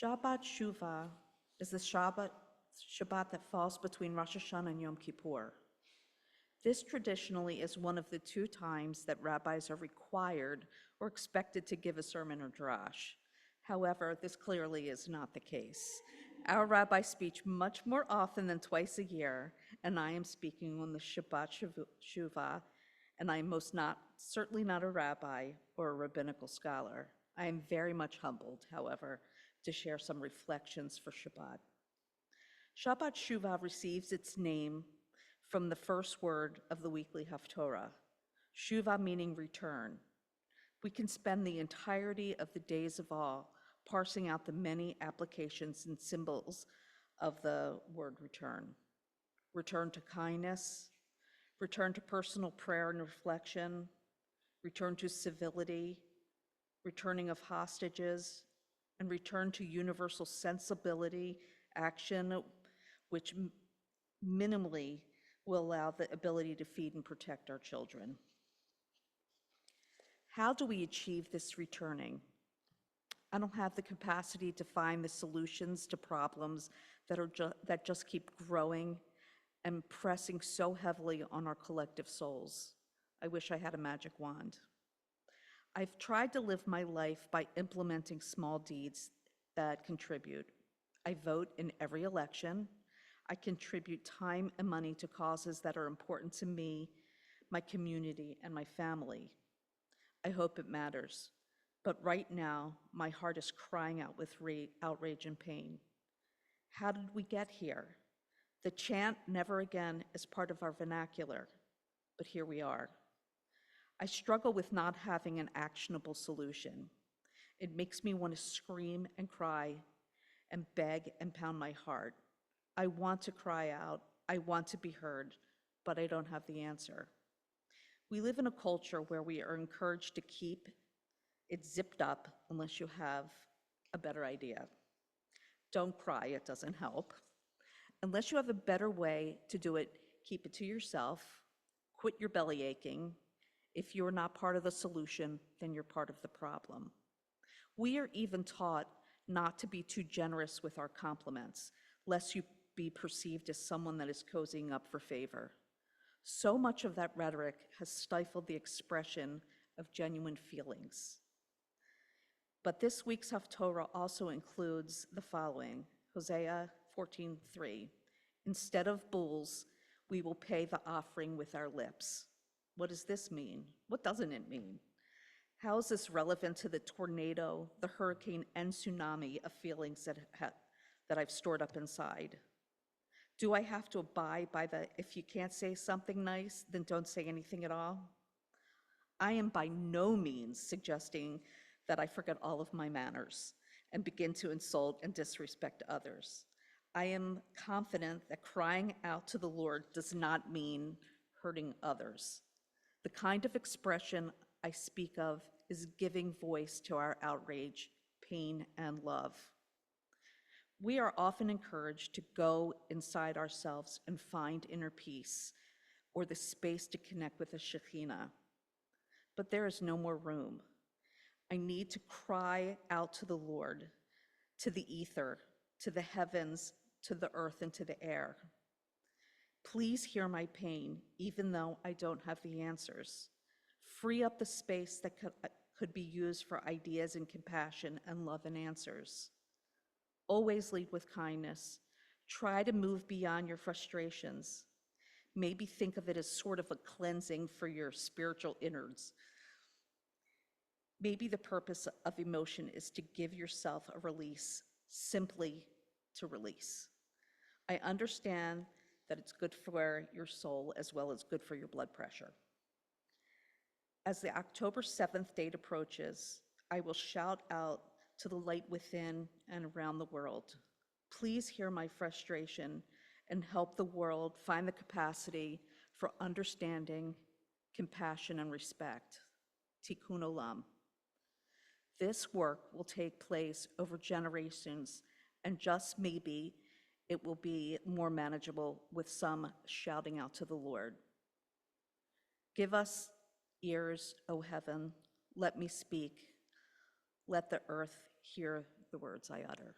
Shabbat Shuvah is the Shabbat that falls between Rosh Hashanah and Yom Kippur. This traditionally is one of the two times that rabbis are required or expected to give a sermon or drash. However, this clearly is not the case. Our rabbis speak much more often than twice a year, and I am speaking on the Shabbat Shuvah, and I am certainly not a rabbi or a rabbinical scholar. I am very much humbled, however, to share some reflections for Shabbat. Shabbat Shuvah receives its name from the first word of the weekly Haftorah, Shuvah meaning return. We can spend the entirety of the days of awe parsing out the many applications and symbols of the word return. Return to kindness, return to personal prayer and reflection, return to civility, returning of hostages, and return to universal sensibility, action, which minimally will allow the ability to feed and protect our children. How do we achieve this returning? I don't have the capacity to find the solutions to problems that just keep growing and pressing so heavily on our collective souls. I wish I had a magic wand. I've tried to live my life by implementing small deeds that contribute. I vote in every election. I contribute time and money to causes that are important to me, my community, and my family. I hope it matters. But right now, my heart is crying out with outrage and pain. How did we get here? The chant, never again, is part of our vernacular, but here we are. I struggle with not having an actionable solution. It makes me want to scream and cry and beg and pound my heart. I want to cry out, I want to be heard, but I don't have the answer. We live in a culture where we are encouraged to keep it zipped up unless you have a better idea. Don't cry, it doesn't help. Unless you have a better way to do it, keep it to yourself, quit your belly aching. If you're not part of the solution, then you're part of the problem. We are even taught not to be too generous with our compliments, lest you be perceived as someone that is cozying up for favor. So much of that rhetoric has stifled the expression of genuine feelings. But this week's Haftorah also includes the following, Hosea 14:3. Instead of bulls, we will pay the offering with our lips. What does this mean? What doesn't it mean? How is this relevant to the tornado, the hurricane, and tsunami of feelings that I've stored up inside? Do I have to abide by the, if you can't say something nice, then don't say anything at all? I am by no means suggesting that I forget all of my manners and begin to insult and disrespect others. I am confident that crying out to the Lord does not mean hurting others. The kind of expression I speak of is giving voice to our outrage, pain, and love. We are often encouraged to go inside ourselves and find inner peace or the space to connect with the Shekhinah. But there is no more room. I need to cry out to the Lord, to the ether, to the heavens, to the earth, and to the air. Please hear my pain, even though I don't have the answers. Free up the space that could be used for ideas and compassion and love and answers. Always lead with kindness. Try to move beyond your frustrations. Maybe think of it as sort of a cleansing for your spiritual innards. Maybe the purpose of emotion is to give yourself a release, simply to release. I understand that it's good for your soul as well as good for your blood pressure. As the October 7th date approaches, I will shout out to the light within and around the world. Please hear my frustration and help the world find the capacity for understanding, compassion, and respect. Tikkun Olam. This work will take place over generations, and just maybe it will be more manageable with some shouting out to the Lord. Give us ears, O heaven, let me speak. Let the earth hear the words I utter.